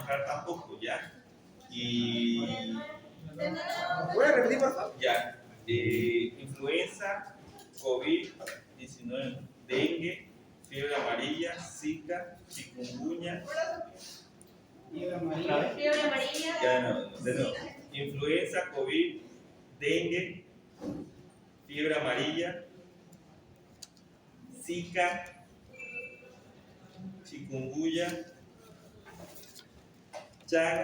entrar tampoco, ¿ya? Y ¿Voy a repetir, por favor? ya, influenza, COVID-19, dengue, fiebre amarilla, Zika, chikungunya. Fiebre amarilla. Ya, no, de nuevo. Influenza, COVID, dengue, fiebre amarilla, Zika, chikungunya, Chaga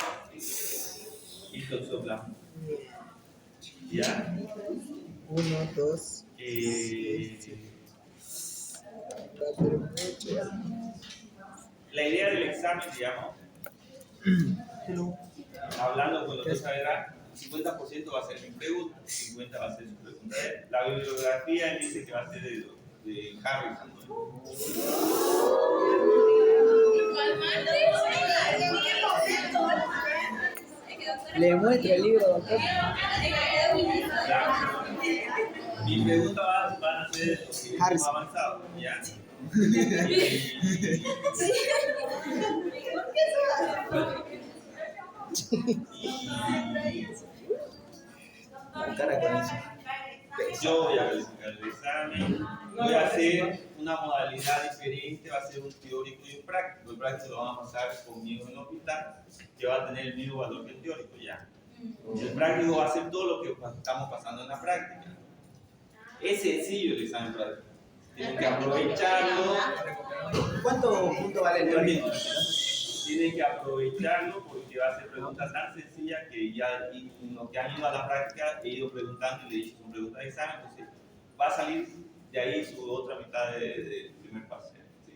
y toxoplasma. ¿Ya? 1, 2, 4, 8. La idea del examen, digamos, hablando con los dos saberán, 50% va a ser mi pregunta, 50% va a ser su pregunta. La bibliografía dice que va a ser de Harrison, ¿no? Le muestro el libro, doctor. Ya. Mi pregunta van a ser los que hemos avanzado, ¿ya? Cara con eso. Yo voy a calificar el examen, voy a hacer una modalidad diferente, va a ser un teórico y un práctico. El práctico lo van a pasar conmigo en el hospital, que va a tener el mismo valor que el teórico, ¿ya? El práctico va a ser todo lo que estamos pasando en la práctica. Es sencillo el examen práctico. Tienen que aprovecharlo. ¿Cuántos puntos vale el teórico? Tienen que aprovecharlo porque va a ser preguntas tan sencillas que ya los que han ido a la práctica he ido preguntando y le he dicho son preguntas de examen, entonces va a salir de ahí su otra mitad de primer parcial. ¿Sí?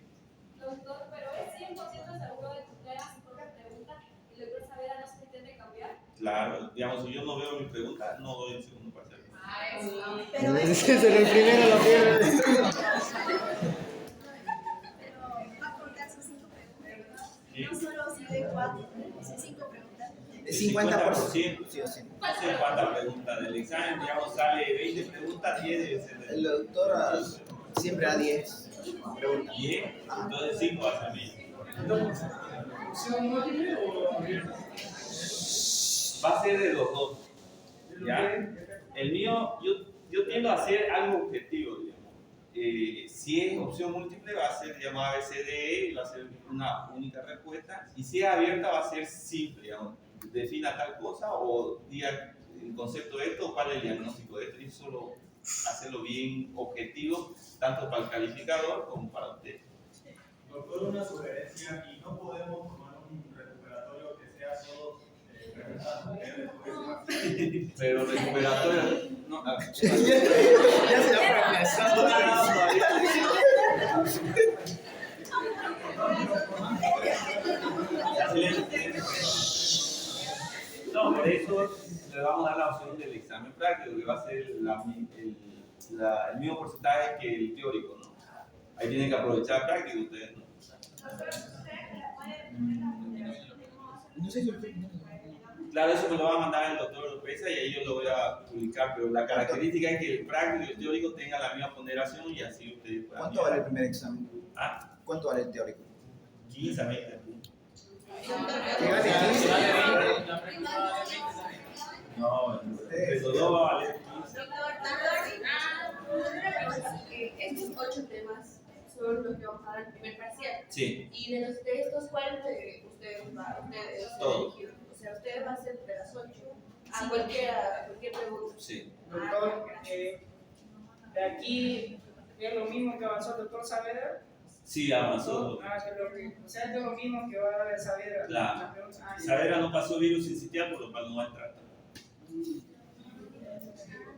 Doctor, pero es 100% seguro de que usted haga su propia pregunta y el doctor Saavedra no se pretende cambiar. Claro, digamos, si yo no veo mi pregunta, no doy el segundo parcial. Pero el primero lo pierde. Va a contar sus 5 preguntas. ¿Sí? No solo si de 4, sus 5 preguntas. El 50%. Sí o sí. No sé cuántas preguntas del examen, digamos, sale 20 preguntas, 10 debe ser El doctor siempre da 10 preguntas. 10, entonces 5 va a ser 20. Va a ser de los dos. ¿Ya? El mío, yo tiendo a hacer algo objetivo, digamos. Si es opción múltiple, va a ser llamada ABCDE y va a ser una única respuesta. Y si es abierta, va a ser simple, digamos. Defina tal cosa o diga el concepto de esto o cuál es el diagnóstico de esto. Y solo hacerlo bien objetivo, tanto para el calificador como para usted. Doctor, una sugerencia, y no podemos tomar un recuperatorio que sea solo preguntas. Pero recuperatorio, no, Ya se lo ha reemplazado. No, por eso le vamos a dar la opción del examen práctico, que va a ser el mismo porcentaje que el teórico, ¿no? Ahí tienen que aprovechar el práctico ustedes, ¿no? No sé si Claro, eso me lo va a mandar el doctor Lopeza y ahí yo lo voy a publicar, pero la característica es que el práctico y el teórico tengan la misma ponderación y así ustedes puedan. ¿Cuánto vale el primer examen? ¿Ah? ¿Cuánto vale el teórico? 15 a 20 puntos. ¿Que vale 15? No, eso no va a valer 15. Estos 8 temas son los que vamos a dar en primer parcial. Sí. Y de estos, ¿cuál ustedes van a elegir? O sea, ustedes van a hacer de las 8 a cualquier pregunta. Sí. Doctor, de aquí es lo mismo que avanzó el doctor Saavedra. Sí, avanzó. O sea, es lo mismo que va a dar Saavedra. Claro. Saavedra no pasó virus sincitial, por lo cual no va a entrar.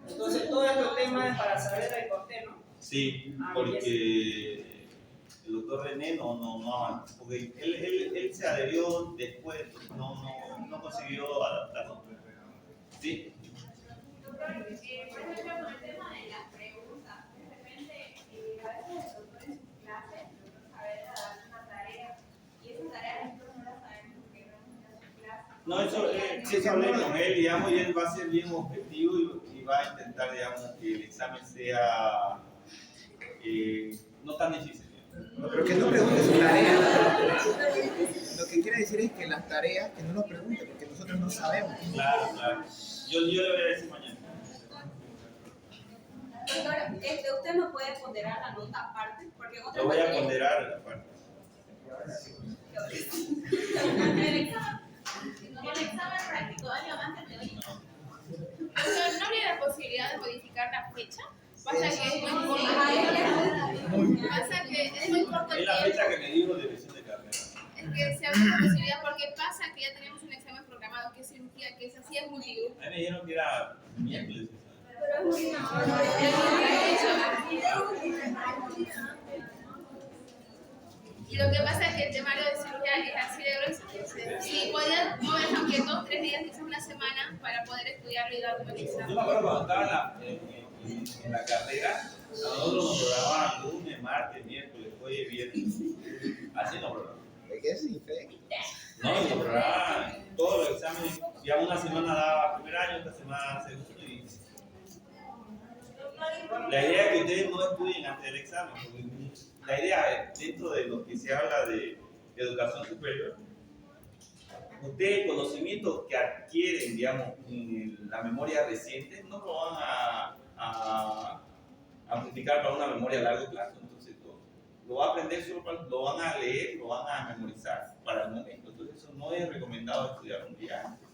Entonces, todo estos temas es para Saavedra y Cortés, ¿no? Sí, porque el doctor René no avanzó, porque él se adherió después, no consiguió adaptarse. ¿Sí? Doctor, por ejemplo, con el tema de las preguntas, de repente, a veces el doctor en su clase, el doctor Saavedra da una tarea, y esa tarea nosotros no la sabemos porque no hemos ido a su clase. No, eso hablé con él, digamos, y él va a ser bien objetivo y va a intentar, digamos, que el examen sea no tan difícil. No, pero que no pregunte su tarea. Lo que quiere decir es que las tareas, que no nos pregunte, porque nosotros no sabemos. Claro, claro. Yo le voy a decir mañana. Doctor, usted no puede ponderar la nota aparte, porque en otras Lo voy a materias- ponderar la parte. El examen práctico, algo más que te doy. Pero no habría la posibilidad de modificar la fecha. Pasa que es muy corto. Pasa que es muy corto Es el la tiempo. fecha que me dijo de elección de carrera. Es que se abre la posibilidad porque pasa que ya tenemos un examen programado que es cirugía, que es así, es multigrupo. A mí me dijeron que era miércoles. Y lo que pasa es que el temario de cirugía es así de grueso. Sí, podían mover aunque 2 o 3 días, quizás una semana, para poder estudiarlo y dar un buen Yo examen. me acuerdo cuando estaba en la carrera, a nosotros nos programaban lunes, martes, miércoles, jueves, viernes. Así nos programaban. ¿De qué sí, fe? No, y nos programaban todos los exámenes. Ya una semana daba primer año, otra semana segundo. Y la idea es que ustedes no estudien antes del examen. Porque la idea es, dentro de lo que se habla de educación superior, ustedes conocimientos que adquieren, digamos, en la memoria reciente, no lo van a amplificar para una memoria a largo plazo. Entonces, lo va a aprender solo lo van a leer, lo van a memorizar para el momento. Entonces, eso no es recomendado estudiar un día antes.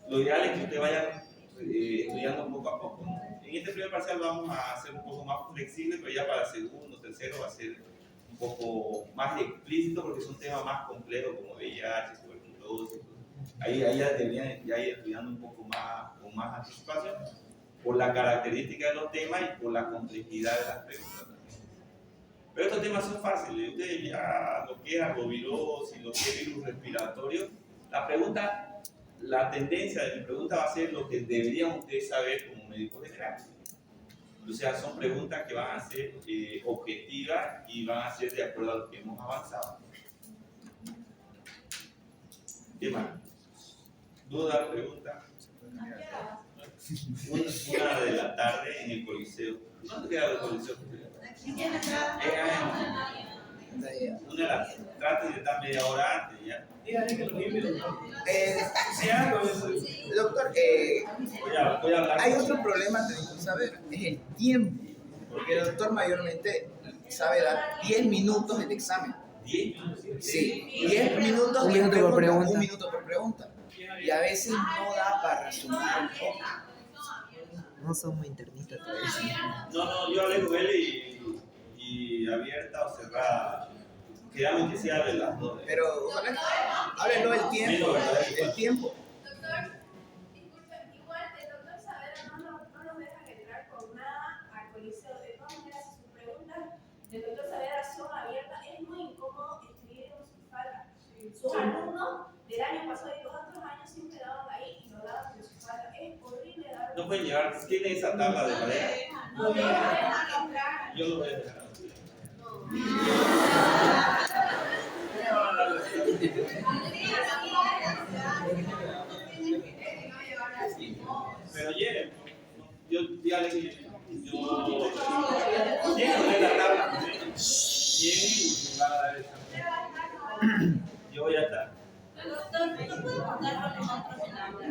Lo ideal es que usted vaya estudiando poco a poco, ¿no? En este primer parcial vamos a hacer un poco más flexible, pero ya para el segundo, tercero va a ser un poco más explícito porque son temas más complejos como VIH, tuberculosis. Ahí ya deberían ya ir estudiando un poco más, con más anticipación, por la característica de los temas y por la complejidad de las preguntas también. Pero estos temas son fáciles, ustedes ya lo que es arbovirosis, lo que es virus respiratorio, la tendencia de mi pregunta va a ser lo que deberían ustedes saber como médicos generales. O sea, son preguntas que van a ser objetivas y van a ser de acuerdo a lo que hemos avanzado. ¿Qué más? ¿Duda, pregunta? 1 de la tarde en el Coliseo. ¿Dónde queda el Coliseo? Trate de estar media hora antes ya. Doctor, Voy a hablar. hay otro problema también que saber, es el tiempo. Porque el doctor mayormente sabe dar 10 minutos el examen. 10 minutos. Sí, 10 minutos Un minuto por pregunta. 1 minuto por pregunta. Y a veces no da para resumir un poco. No somos internistas todavía. No, yo hablé con él y abierta o cerrada. Quedamos que sea de las 2. Pero ojalá, háblenlo del tiempo, el tiempo. Doctor, disculpe, igual el doctor Saavedra no nos deja entrar con nada al Coliseo. De todas maneras, sus preguntas del doctor Saavedra son abiertas. Es muy incómodo escribir con su falda. Sus alumnos del año pasado y los otros años siempre daban ahí y lo daban con su falda. Es horrible dar. No pueden llevar, tienen esa tabla de madera. No dejan entrar. Yo lo voy a dejar. Pero lleven, yo dígale que yo lleven la tabla, lleven y van a dar esa. Yo voy a estar. Doctor, ¿no puedo mandarlo nosotros en la aula?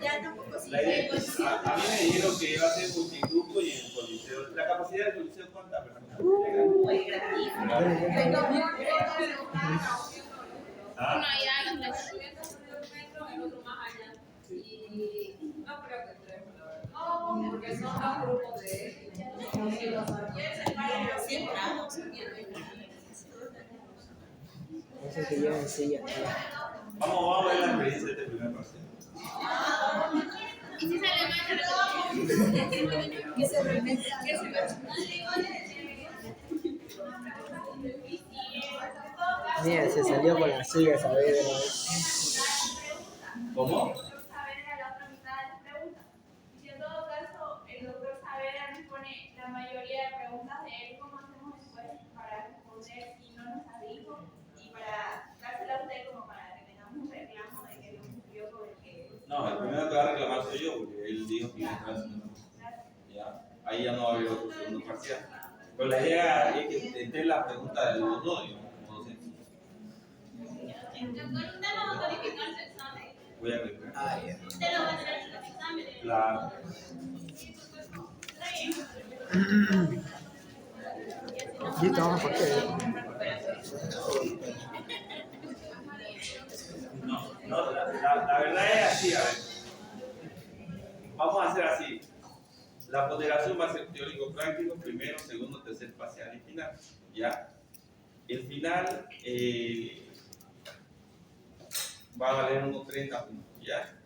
Ya tampoco sí. La idea, a mí me dijeron que iba a ser multigrupo y en el Coliseo. ¿La capacidad del Coliseo cuánta personas? Uno allá, los tres. El otro más allá. Y no creo que entremos, la verdad. No, porque son dos grupos de siempre Eso que llevan silla. Vamos a ver la experiencia de este primer parcial. Y si sale mal, que se remete. Mira, se salió con la suya, ¿sabes? ¿Cómo? Saavedra la otra mitad de las preguntas. Y si en todo caso el doctor Saavedra nos pone la mayoría de preguntas de él, ¿cómo hacemos después para responder si no nos las dijo? Y para dársela a usted como para que tengamos un reclamo de que no cumplió con el que... No, el primero que va a reclamar soy yo, porque él dijo que iba a entrar en segundo. Ya, ahí ya no va a haber otro segundo parcial. parcial. Pero la idea es que esté la pregunta de los dos, digamos, como docente. Doctor, ¿usted no va a calificar su examen? Voy a revisar. Ah, ya. ¿Usted lo va a tener en los exámenes? Claro. Listo, vamos por qué. No, la verdad es así, a ver. Vamos a hacer así. La ponderación va a ser teórico-práctico, primero, segundo, tercer parcial y final. ¿Ya? El final va a valer unos 30 puntos, ¿ya?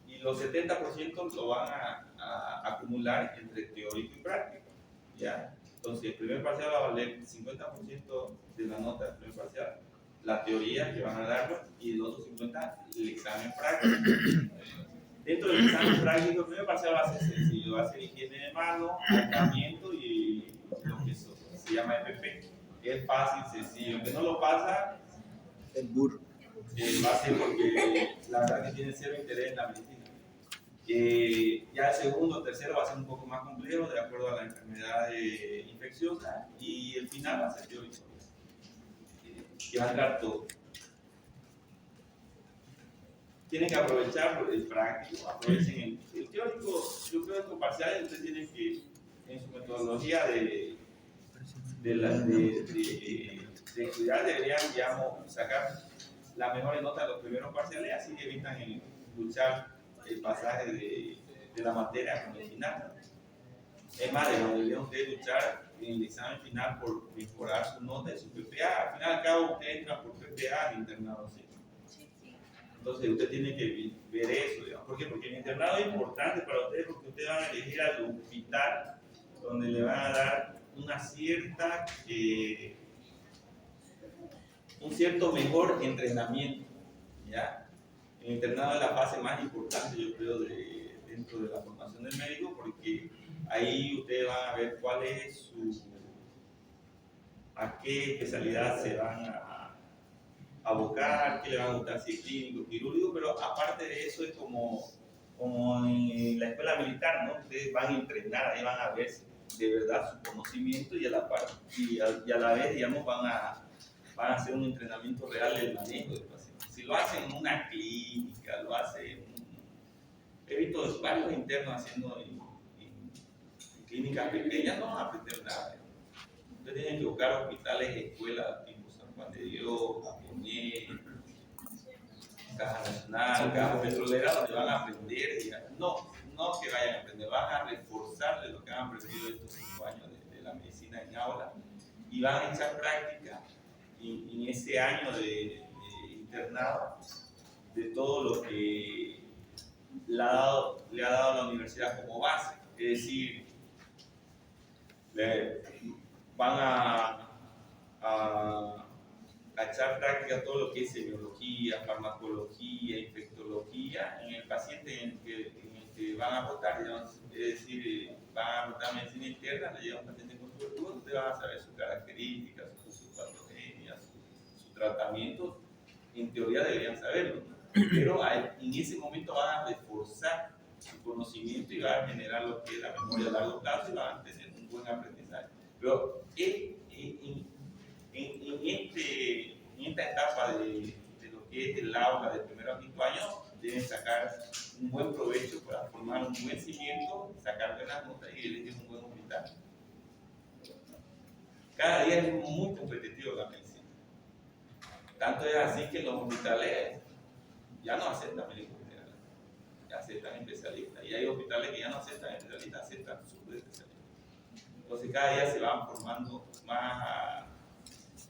Y los 70% lo van a acumular entre teórico y práctico, ¿ya? Entonces, el primer parcial va a valer 50% de la nota del primer parcial, la teoría que van a darlo, y el otro 50% el examen práctico. Dentro del examen práctico, el primer parcial va a ser sencillo, va a ser higiene de mano, tratamiento y lo que se llama FP. Es fácil, sencillo. El que no lo pasa, El burro. va a ser porque la verdad que tiene cero interés en la medicina. Ya el segundo o tercero va a ser un poco más complejo de acuerdo a la enfermedad infecciosa, y el final va a ser teórico, que va a entrar todo. Tienen que aprovechar el práctico, aprovechen el teórico. Yo creo que con parciales ustedes tienen que, en su metodología de estudiar, deberían, digamos, sacar las mejores notas de los primeros parciales, así evitan luchar el pasaje de la materia con el final. Es más, deberían ustedes luchar en el examen final por mejorar su nota y su PPA. Al final y al cabo, ustedes entran por PPA al internado, ¿sí? Entonces, usted tiene que ver eso, digamos. ¿Por qué? Porque el internado es importante para ustedes, porque ustedes van a elegir al hospital donde le van a dar una cierta, un cierto mejor entrenamiento, ¿ya? El internado es la fase más importante, yo creo, dentro de la formación del médico, porque ahí ustedes van a ver cuál es a qué especialidad se van a abocar, qué le van a gustar, si es clínico, quirúrgico, pero aparte de eso es como en la escuela militar, ¿no? Ustedes van a entrenar, ahí van a ver de verdad su conocimiento, y a la vez, digamos, van a hacer un entrenamiento real del manejo del paciente. Si lo hacen en una clínica, lo hacen, he visto varios internos haciendo en clínicas pequeñas, no van a aprender nada. Ustedes tienen que buscar hospitales, escuelas tipo San Juan de Dios, Aponé, Caja Nacional, Caja Petrolera, donde van a aprender, no que vayan a aprender, van a reforzar de lo que han aprendido estos 5 años de la medicina en aula, y van a echar práctica en ese año de internado de todo lo que le ha dado la universidad como base. Es decir, van a echar práctica todo lo que es semiología, farmacología, infectología en el paciente en el que van a rotar, digamos. Es decir, van a rotar medicina interna, le llevan un paciente con tuberculosis, ustedes van a saber sus características, sus patogenias, su tratamiento. En teoría deberían saberlo, ¿no? Pero en ese momento van a reforzar su conocimiento y van a generar lo que es la memoria a largo plazo, y van a tener un buen aprendizaje. Pero en esta etapa de lo que es el aula de primero a quinto año, deben sacar un buen provecho para formar un buen cimiento, sacar buenas notas y elegir un buen hospital. Cada día es muy competitivo la medicina. Tanto es así que los hospitales ya no aceptan médicos generales, ya aceptan especialistas. Y hay hospitales que ya no aceptan especialistas, aceptan subespecialistas. Entonces cada día se van formando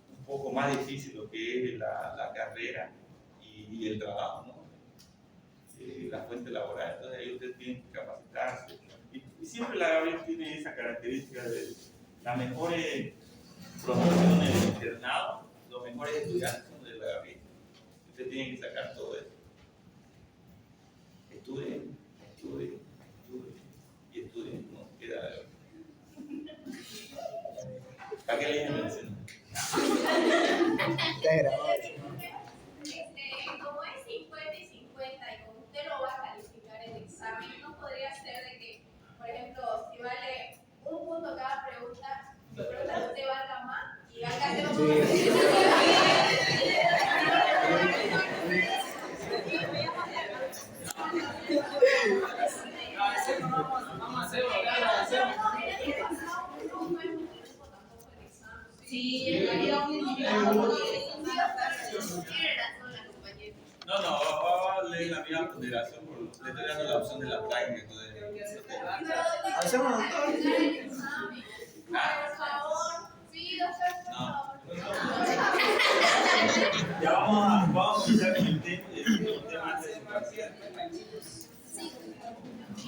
un poco más difícil lo que es la carrera y el trabajo, ¿no? La fuente laboral. Entonces ahí ustedes tienen que capacitarse. Y siempre la Gabriel tiene esa característica de las mejores promociones del internado, los mejores estudiantes son de la Gabriel. Ustedes tienen que sacar todo eso. Estudien y estudien, no queda. ¿Para qué le medicina? Está grabado. Como es 50 y 50 y como usted lo va a calificar el examen, no podría ser de que, por ejemplo, si vale un punto cada pregunta, No, va a leer la misma ponderación, le estoy dando la opción de la práctica. Entonces, Hacemos un ya vamos a iniciar con el tema, el tema antes de parcial.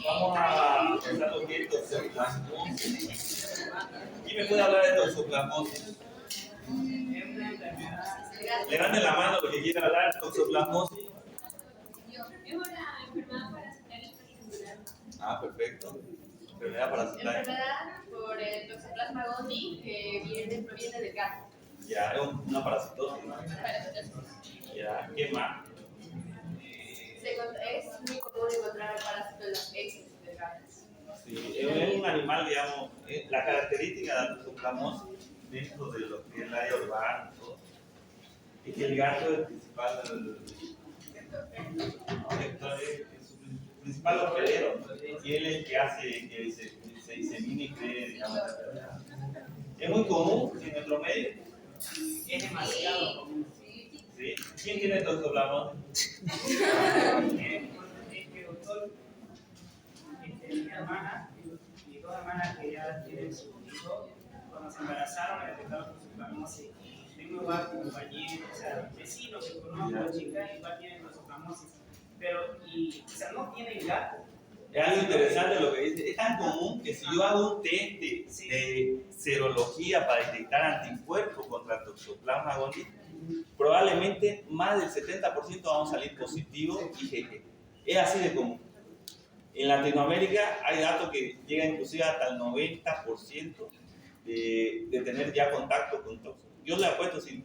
Vamos a empezar lo que es toxoplasmosis. ¿Quién me puede hablar de toxoplasmosis? Levanten la mano porque quiera hablar de toxoplasmosis. Es una enfermedad parasitaria celular. Ah, perfecto. Enfermedad parasitaria. Enfermedad por el Toxoplasma gondii que proviene del gato. Ya, es una parasitosis. Ya, ¿qué más? Es muy común encontrar el parásito en las heces del gato. Sí, es un animal, digamos, la característica de la toxoplasmosis dentro de lo que es el área urbana y todo, es que el gato es el principal principal hospedero, y él es el que hace que se disemine y cree, digamos, la enfermedad. Es muy común en nuestro medio. Es demasiado común. ¿Sí? ¿Quién tiene toxoplasmosis? Doctor, mi hermana y dos hermanas que ya tienen su hijo, cuando se embarazaron me detectaron toxoplasmosis. Tengo igual compañeros, o sea, vecinos que conozco, chicas, igual tienen toxoplasmosis. Pero, o sea, no tienen gato. Es algo interesante lo que dice. Es tan común que si yo hago un test de serología para detectar anticuerpos contra el Toxoplasma gondii, probablemente más del 70% vamos a salir positivos IgG. Es así de común. En Latinoamérica hay datos que llegan inclusive hasta el 90% de tener ya contacto con toxos. Yo le apuesto, si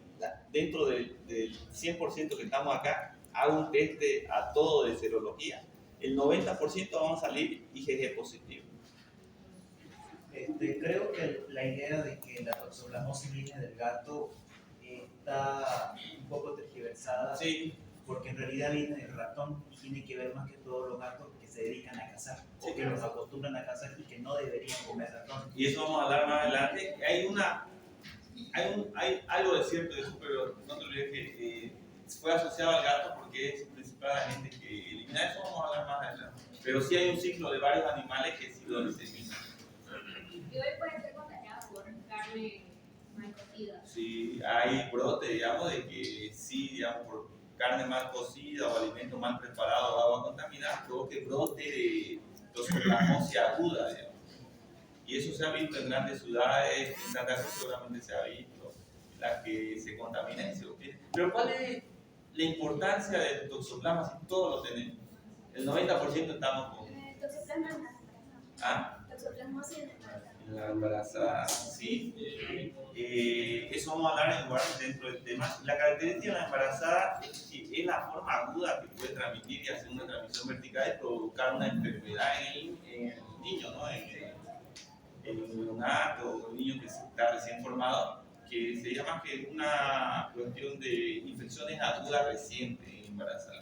dentro del 100% que estamos acá, hago un test a todo de serología, el 90% vamos a salir IgG positivo. Creo que la idea de que la toxoplasmosis viene del gato está un poco tergiversada, Sí. porque en realidad viene del ratón y tiene que ver más que todos los gatos que se dedican a cazar, Sí, o que los acostumbran a cazar y que no deberían comer ratón. Y eso vamos a hablar más adelante. Hay algo de cierto de eso, pero no te olvides que fue asociado al gato porque es su principal agente que elimina. Eso vamos a hablar más adelante. Pero sí hay un ciclo de varios animales que sí lo diseminan. Y hoy puede ser contagiado por carne mal cocida. Sí, hay brote, digamos, de que sí, digamos, por carne mal cocida o alimento mal preparado o agua contaminada, provoque brote de toxoplasmosis aguda, digamos. Y eso se ha visto en grandes ciudades, en Santa Cruz seguramente se ha visto, las que se contaminan y se obtienen. Pero ¿cuál es la importancia del toxoplasma si todos lo tenemos? El 90% estamos con... Toxoplasma en la ¿Ah? Toxoplasmosis en La embarazada, sí. Eso vamos a hablar en lugar dentro del tema. La característica de la embarazada es que es la forma aguda que puede transmitir y hacer una transmisión vertical y provocar una enfermedad en el niño, ¿no? En el neonato o el niño que está recién formado, que se llama que una cuestión de infecciones agudas recientes en embarazada.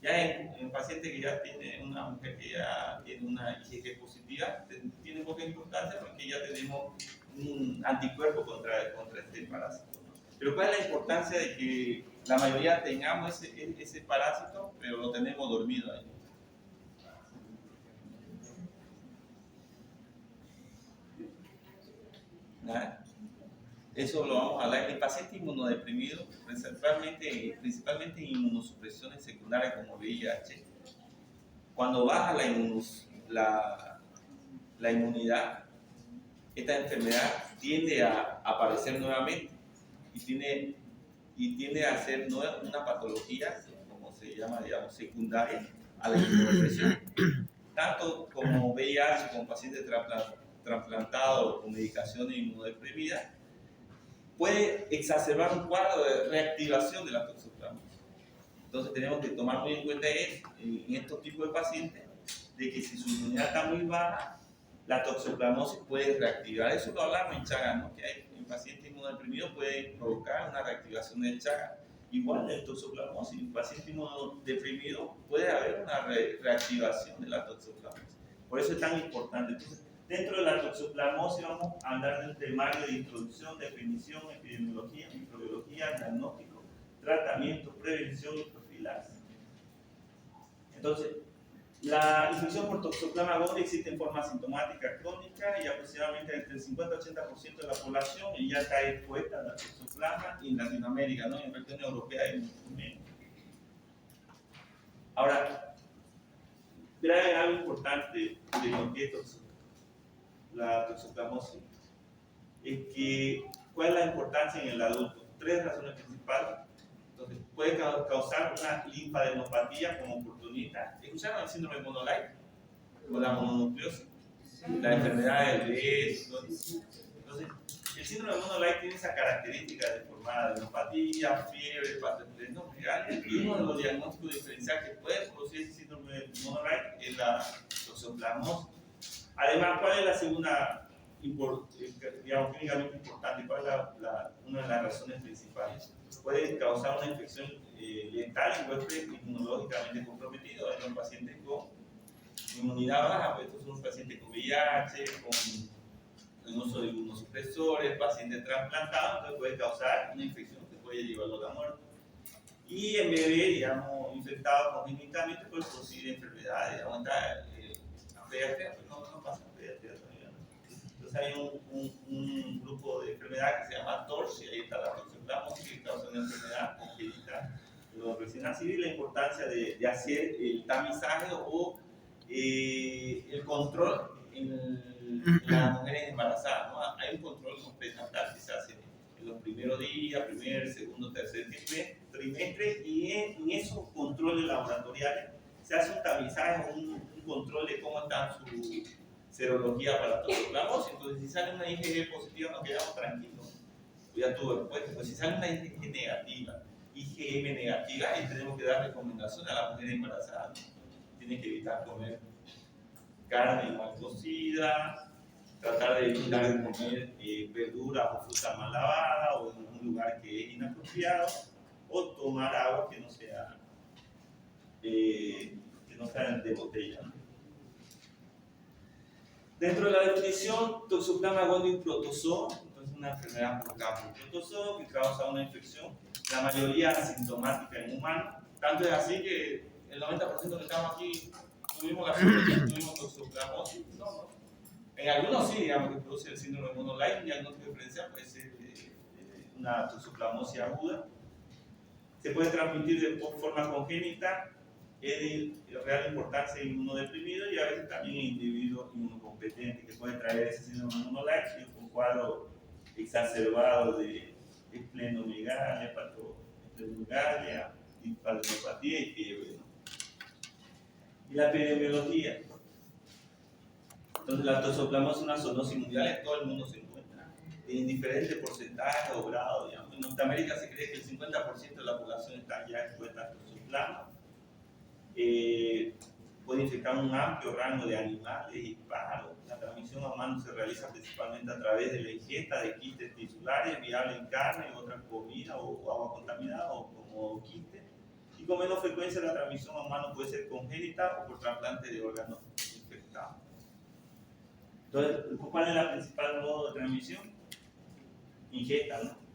Ya en paciente que ya tiene una mujer que ya tiene una IgG positiva, tiene poca importancia porque ya tenemos un anticuerpo contra este parásito, ¿no? Pero ¿cuál es la importancia de que la mayoría tengamos ese parásito, pero lo tenemos dormido ahí? ¿Nada? Eso lo vamos a hablar. El paciente inmunodeprimido, principalmente en inmunosupresiones secundarias como VIH, cuando baja la inmunidad, esta enfermedad tiende a aparecer nuevamente y tiende a ser una patología, como se llama, digamos, secundaria a la inmunodepresión. Tanto como VIH, como paciente trasplantado con medicación inmunodeprimida, puede exacerbar un cuadro de reactivación de la toxoplasmosis. Entonces tenemos que tomar muy en cuenta en estos tipos de pacientes, de que si su inmunidad está muy baja, la toxoplasmosis puede reactivar. Eso lo hablamos en Chagas, ¿no? Que en pacientes inmunodeprimidos puede provocar una reactivación del Chagas. Igual el toxoplasmosis, en paciente inmunodeprimido puede haber una reactivación de la toxoplasmosis. Por eso es tan importante. Entonces, Dentro de la toxoplasmosis vamos a andar del temario de introducción, definición, epidemiología, microbiología, diagnóstico, tratamiento, prevención y profilaxis. Entonces, la infección por Toxoplasma gondii existe en forma asintomática crónica y aproximadamente entre el 50 y 80% de la población ya está expuesta a la Toxoplasma y en Latinoamérica, ¿no? En la región europea y mucho menos. Ahora, trae algo importante de lo que es la toxoplasmosis, es que ¿cuál es la importancia en el adulto? 3 razones principales. Entonces, puede causar una linfadenopatía como oportunista. ¿Escucharon el síndrome de Monolyte? O la mononucleosis, la enfermedad del beso. Entonces, el síndrome de Monolyte tiene esa característica de formar adenopatía, fiebre, patología, y uno de los diagnósticos diferenciales que puede producir ese síndrome de Monolyte es la toxoplasmosis. Además, ¿cuál es la segunda, digamos, clínicamente importante? ¿Cuál es una de las razones principales? Puede causar una infección letal en huéspedes inmunológicamente comprometidos, en los pacientes con inmunidad baja, pues estos son los pacientes con VIH, con el uso de inmunosupresores, pacientes trasplantados, entonces puede causar una infección que puede llevarlo a la muerte. Y en bebé, digamos, infectado congénitamente, puede producir enfermedades, aumenta pediatría, pues no pasa pediatría todavía, ¿no? Entonces hay un grupo de enfermedades que se llama TORCH, y ahí está la toxoplasmosis, que causa una enfermedad congénita de los recién nacidos, y la importancia de hacer el tamizaje o el control en las mujeres embarazadas, ¿no? Hay un control complementario que se hace en los primeros días, primer, segundo, tercer trimestre, y en esos controles laboratoriales se hace un tamizaje, un control de cómo está su serología para la toxoplasmosis. Entonces, si sale una IgG positiva, nos quedamos tranquilos. Ya tuvo respuesta. Pues si sale una IgG negativa, IgM negativa, ahí tenemos que dar recomendaciones a la mujer embarazada. Tiene que evitar comer carne mal cocida, tratar de evitar comer verduras o fruta mal lavada o en un lugar que es inapropiado, o tomar agua que no sea de botella, ¿no? Dentro de la definición, Toxoplasma gondii protozoo, entonces una enfermedad provocada por protozoo que causa una infección, la mayoría asintomática en humanos, tanto es así que el 90% que estamos aquí tuvimos la suerte, tuvimos toxoplasmosis, no. En algunos sí, digamos, que produce el síndrome de Monolyte, un diagnóstico diferencial puede ser una toxoplasmosis aguda, se puede transmitir de forma congénita, es de real importancia en inmunodeprimido y a veces también en individuos inmunocompetentes que pueden traer ese síndrome de Monolyte con cuadro exacerbado de esplenomegalia, esplenomegalia, linfadenopatía y fiebre, ¿no? Y la epidemiología. Entonces, la toxoplasmosis es una zoonosis mundial, en todo el mundo se encuentra en diferentes porcentajes o grados, digamos. En Norteamérica se cree que el 50% de la población está ya expuesta a toxoplasma. Puede infectar un amplio rango de animales y pájaros. La transmisión a humanos se realiza principalmente a través de la ingesta de quistes tisulares viables en carne, otras comidas o agua contaminada o como quistes. Y con menos frecuencia la transmisión a humanos puede ser congénita o por trasplante de órganos infectados. Entonces, ¿cuál es el principal modo de transmisión? Ingesta, ¿no?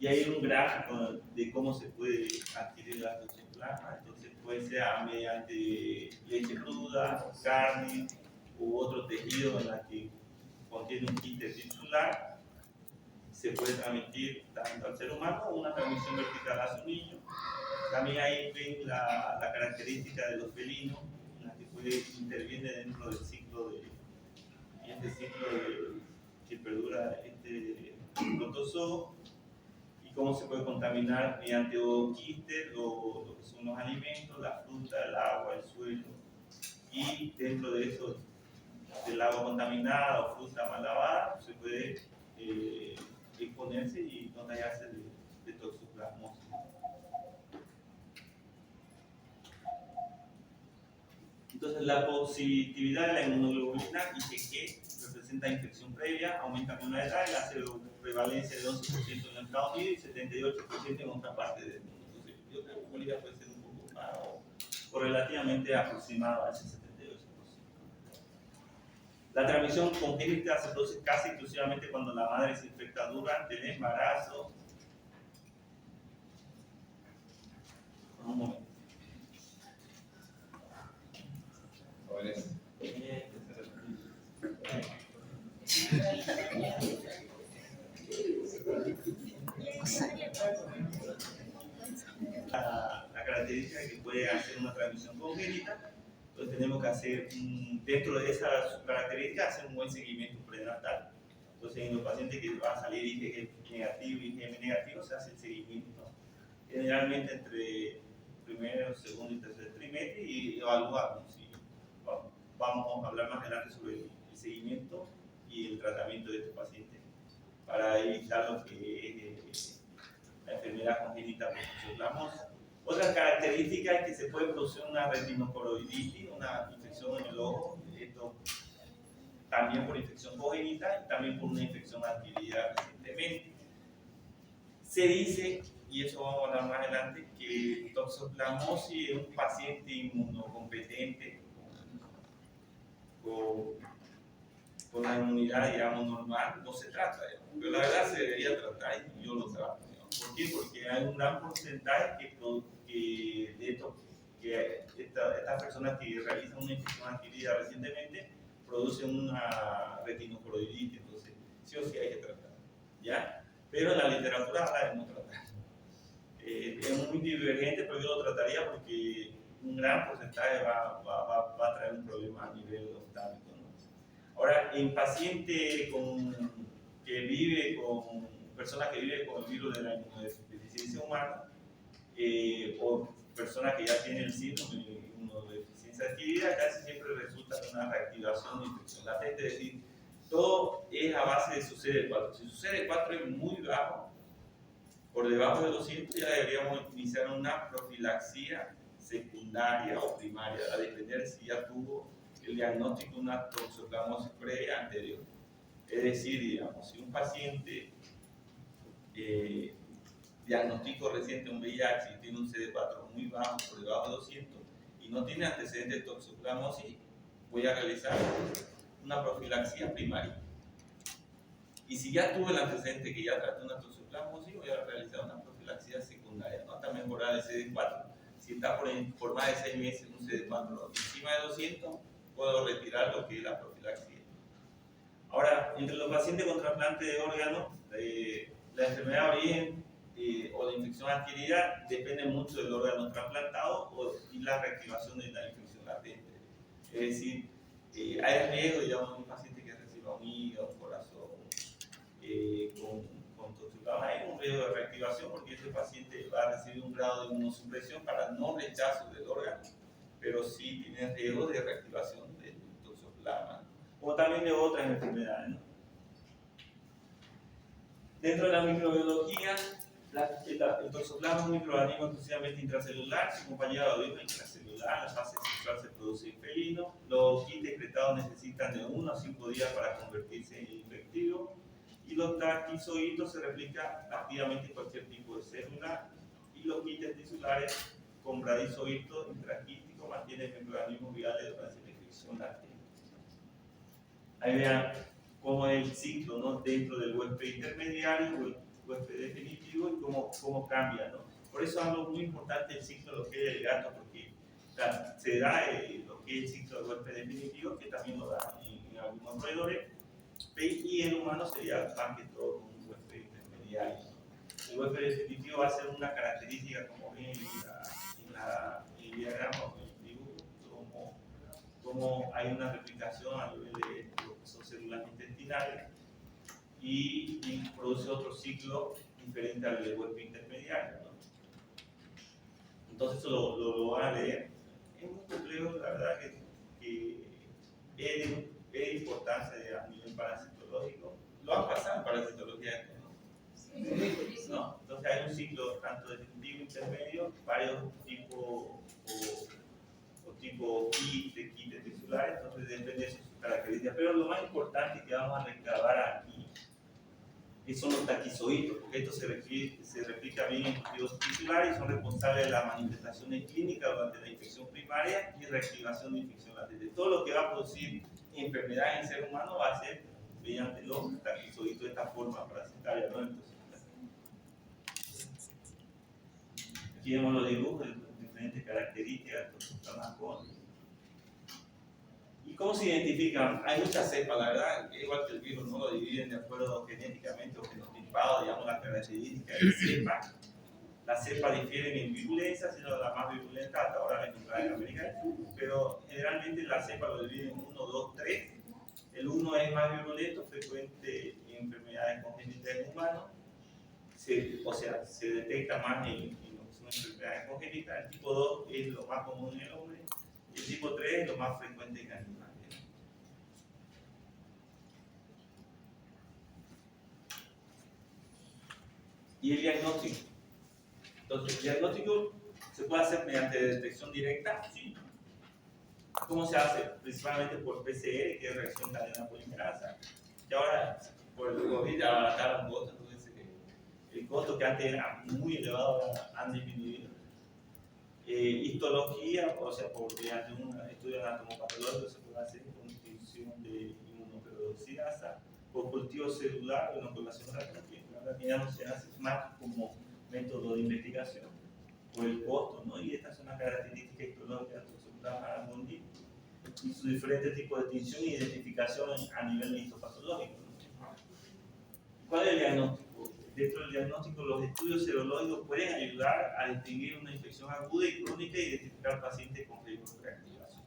Y hay un gráfico de cómo se puede adquirir la toxoplasma. Entonces puede ser mediante leche cruda, carne u otro tejido en la que contiene un quiste tisular. Se puede transmitir tanto al ser humano como una transmisión vertical a su niño. También ahí ven la característica de los felinos, en la que interviene dentro del ciclo que perdura este protozoo. Cómo se puede contaminar mediante quistes, lo que son los alimentos, la fruta, el agua, el suelo. Y dentro de eso, del agua contaminada o fruta mal lavada, se puede exponerse y contagiarse de toxoplasmosis. Entonces, la positividad de la inmunoglobulina IgG representa infección previa, aumenta con la edad y la prevalencia de 11% en Estados Unidos y 78% en otra parte del mundo. Entonces, yo creo que Bolivia puede ser un poco más o relativamente aproximado a ese 78%. La transmisión congénita se produce casi exclusivamente cuando la madre se infecta durante el embarazo. Un momento. La característica es que puede hacer una transmisión congénita, entonces tenemos que hacer, dentro de esas características, hacer un buen seguimiento prenatal. Entonces, en los pacientes que va a salir IgG negativo y IgM negativo, se hace el seguimiento, generalmente entre primero, segundo y tercer trimestre, y evaluamos. Vamos a hablar más adelante sobre el seguimiento y el tratamiento de estos pacientes para evitar lo que es la enfermedad congénita por toxoplasmosis. Otra característica es que se puede producir una retinocoroiditis, una infección en el ojo, esto también por infección congénita y también por una infección adquirida recientemente. Se dice, y eso vamos a hablar más adelante, que toxoplasmosis es un paciente inmunocompetente con la inmunidad, digamos, normal, no se trata, digamos. Pero la verdad se debería tratar y yo lo trato. ¿Por qué? Porque hay un gran porcentaje estas personas que realizan una infección adquirida recientemente producen una retinocoroiditis, entonces sí o sí hay que tratar, ¿ya? Pero en la literatura habla de no tratar. Es muy divergente, pero yo lo trataría porque un gran porcentaje va a traer un problema a nivel oftalmico, ¿no? Ahora, en pacientes personas que viven con el virus de la inmunodeficiencia humana, o personas que ya tienen el síndrome de inmunodeficiencia adquirida, casi siempre resulta en una reactivación de infección latente, es decir, todo es a base de su CD4. Si su CD4 es muy bajo, por debajo de 200, ya deberíamos iniciar una profilaxia secundaria o primaria, a depender de si ya tuvo el diagnóstico de una toxoplasmosis previa anterior. Es decir, digamos, si un paciente diagnóstico reciente un VIH y tiene un CD4 muy bajo, por debajo de 200, y no tiene antecedentes de toxoplasmosis, voy a realizar una profilaxia primaria. Y si ya tuve el antecedente que ya trató una toxoplasmosis, voy a realizar una profilaxia secundaria, ¿no? Hasta mejorar el CD4. Si está por más de 6 meses un CD4 encima de 200, puedo retirar lo que es la profilaxia. Ahora, entre los pacientes con trasplante de órganos, la enfermedad de origen o la infección adquirida depende mucho del órgano trasplantado y la reactivación de la infección latente. Es decir, hay riesgo, digamos, en un paciente que reciba un hígado, un corazón con toxoplasmosis, hay un riesgo de reactivación porque este paciente va a recibir un grado de inmunosupresión para no rechazo del órgano, pero sí tiene riesgo de reactivación del toxoplasma, como también de otras enfermedades, ¿no? Dentro de la microbiología, el toxoplasma es un microorganismo exclusivamente intracelular, su compañero de intracelular, la fase sexual se produce en felino, los kits excretados necesitan de 1 a 5 días para convertirse en infectivo, y los taquizoitos se replican activamente en cualquier tipo de célula, y los kits tisulares con bradizoitos intraquísticos mantienen microorganismos virales durante la infección latente. Ahí vean cómo es el ciclo, ¿no? Dentro del huésped intermediario o el huésped definitivo y cómo cambia, ¿no? Por eso es algo muy importante el ciclo de lo que es el gato, porque se da lo que es el ciclo del huésped definitivo, que también lo da en algunos roedores, y el humano sería más que todo un huésped intermediario. El huésped definitivo va a ser una característica, como ven en el diagrama o en el dibujo, como hay una replicación a nivel de lo que son células intestinales y produce otro ciclo diferente al del huésped intermediario, ¿no? Entonces eso lo van a leer. Es muy complejo, la verdad que es de importancia a nivel parasitológico. Lo han pasado en parasitología, ¿no? Entonces hay un ciclo tanto definitivo, intermedio, varios tipos tipo kit tisulares, entonces depende de sus características. Pero lo más importante que vamos a recabar aquí son los taquizoitos, porque esto se replica bien en tejidos tisulares y son responsables de las manifestaciones clínicas durante la infección primaria y reactivación de infección latente. Todo lo que va a producir enfermedad en ser humano va a ser mediante los taquizoides de esta forma parasitaria, ¿no? Entonces, aquí vemos los dibujos de diferentes características de estos traumacones. ¿Y cómo se identifican? Hay muchas cepas, la verdad, igual que el virus, no lo dividen de acuerdo genéticamente o genotipado, digamos, las características de cepa. Las cepas difieren en virulencia, siendo la más virulenta hasta ahora la encontrada en América del Sur, pero generalmente las cepas lo dividen en 1, 2, 3. El 1 es más virulento, frecuente en enfermedades congénitas en humanos, se detecta más en lo que son enfermedades congénitas. El tipo 2 es lo más común en el hombre, y el tipo 3 es lo más frecuente en animales. Y el diagnóstico. Entonces, el diagnóstico se puede hacer mediante detección directa, sí. ¿Cómo se hace? Principalmente por PCR, que es reacción cadena polimerasa. Y ahora, por el COVID, ya abarataron costos, entonces el costo que antes era muy elevado han disminuido. Histología, o sea, por mediante un estudio anatomopatológico se puede hacer con distinción de inmunoperoxidasa, por cultivo celular o inoculación rápida, que la verdad que ya no se hace más como método de investigación por el costo, ¿no? Y estas son las características histológicas de Toxoplasma gondii y su diferente tipo de distinción e identificación a nivel histopatológico, ¿no? ¿Cuál es el diagnóstico? Dentro del diagnóstico, los estudios serológicos pueden ayudar a distinguir una infección aguda y crónica e identificar pacientes con riesgo de reactivación.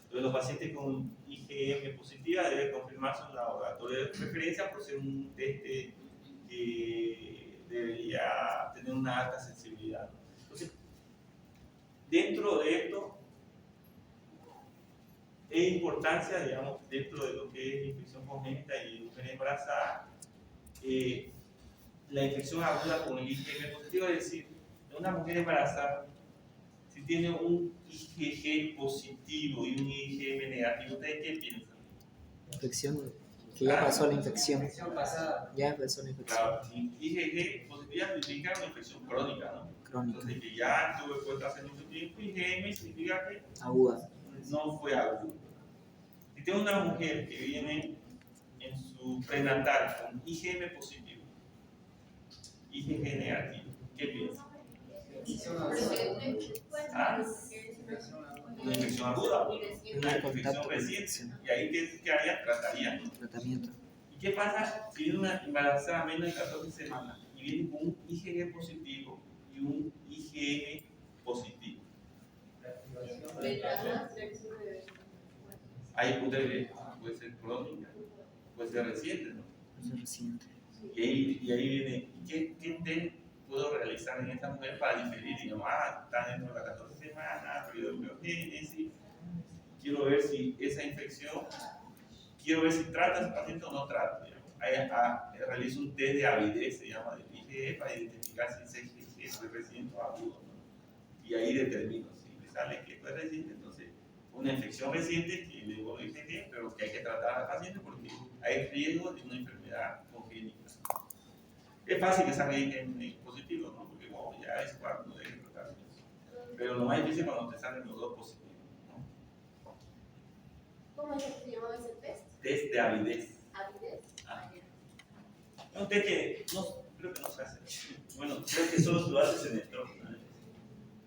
Entonces, los pacientes con IgM positiva deben confirmarse en un laboratorio de preferencia por ser un test que debería tener una alta sensibilidad. Entonces, dentro de esto, es importancia, digamos, dentro de lo que es infección congénita y mujer embarazada, la infección aguda con el IgM positivo, es decir, una mujer embarazada, si tiene un IgG positivo y un IgM negativo, ¿ustedes qué piensan? Infección, que ya pasó la infección. Ya empezó la infección. Claro, IgG positividad significa una infección crónica, ¿no? Crónica. Entonces, que ya estuvo expuesta hace mucho tiempo, IgM significa que Aguda. no fue agudo. Si tengo una mujer que viene en su prenatal con IgM positivo, IgG negativo, ¿qué piensa? ¿Ah? Una infección aguda, una infección reciente. Y ahí, ¿qué haría? Trataría. Tratamiento. ¿Y qué pasa si viene una embarazada menos de 14 semanas y viene con un IgG positivo y un IgM positivo? Ahí puede ser crónica, puede ser reciente, ¿no? Eso es reciente. Y ahí viene, ¿qué test puedo realizar en esta mujer para diferir? Digamos, está dentro de las 14 semanas, periodo de biogénesis, quiero ver si esa infección, quiero ver si trata a ese paciente o no trata. Ahí realizo un test de avidez, se llama, de IgE, para identificar si es reciente o agudo, ¿no? Y ahí determino, si me sale que es reciente, entonces una infección reciente que le digo IgG, pero que hay que tratar al paciente porque hay riesgo de una enfermedad congénita. Es fácil que salga IgM positivo, ¿no? Porque wow, ya es cuando debe tratar eso. Pero lo más difícil es cuando te salen los dos positivos, ¿no? ¿Cómo es que se llamaba ese test? Test de avidez. ¿Avidez? Es un test que no, creo que no se hace. Bueno, creo que solo lo haces en el tronco, ¿no?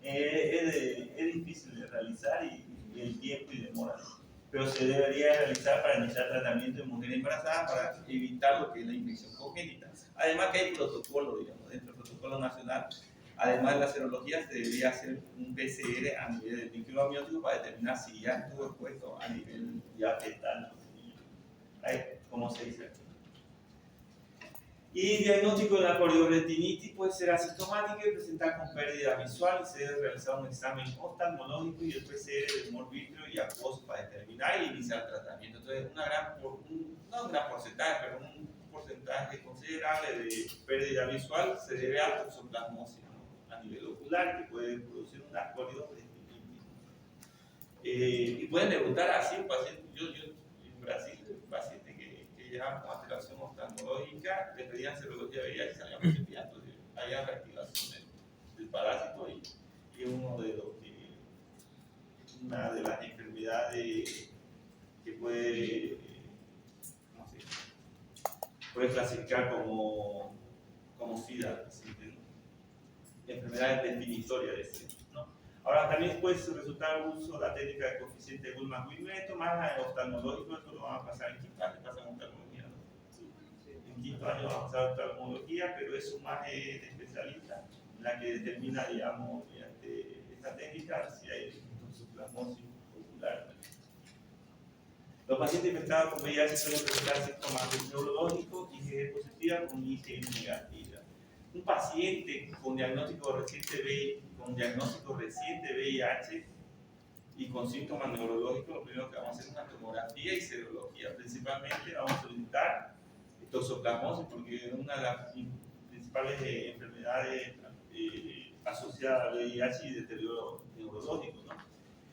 Es difícil de realizar y el tiempo y demora, ¿no? Pero se debería realizar para iniciar tratamiento en mujeres embarazadas para evitar lo que es la infección congénita. Además que hay protocolo, digamos, dentro del protocolo nacional, además de la serología, se debería hacer un PCR a nivel del líquido amniótico para determinar si ya estuvo expuesto a nivel ya fetal, ¿no? ¿Cómo se dice aquí? Y diagnóstico de la coriorretinitis puede ser asintomática y presentar con pérdida visual y se debe realizar un examen oftalmológico y el PCR de humor vítreo y acuoso para determinar e iniciar el tratamiento. Entonces, no un gran porcentaje, pero un porcentaje considerable de pérdida visual se debe a toxoplasmosis, ¿no? A nivel ocular, que puede producir una coriorretinitis. Y pueden debutar así un paciente. Yo en Brasil, un paciente que lleva con alteración oftalmológica, le pedían serología de VIH y salían positivas, entonces había reactivación del parásito y una de las enfermedades que puede enfermedades definitorias de este, ¿no? Ahora también puede resultar uso la técnica de coeficiente Gullman-Wigner, esto más oftalmológico, esto lo van a pasar en quinto año, pasan oftalmología, ¿no? En quinto año vamos a pasar oftalmología, pero eso más es de especialista, la que determina, digamos, mediante esta técnica si hay toxoplasmosis ocular. Los pacientes infectados con VIH suelen presentar síntomas neurológicos y IgG positiva con IgM negativa. Un paciente con diagnóstico reciente VIH y con síntomas neurológicos, lo primero que vamos a hacer es una tomografía y serología. Principalmente vamos a solicitar toxoplasmosis porque es una de las principales enfermedades asociadas al VIH y deterioro neurológico, ¿no?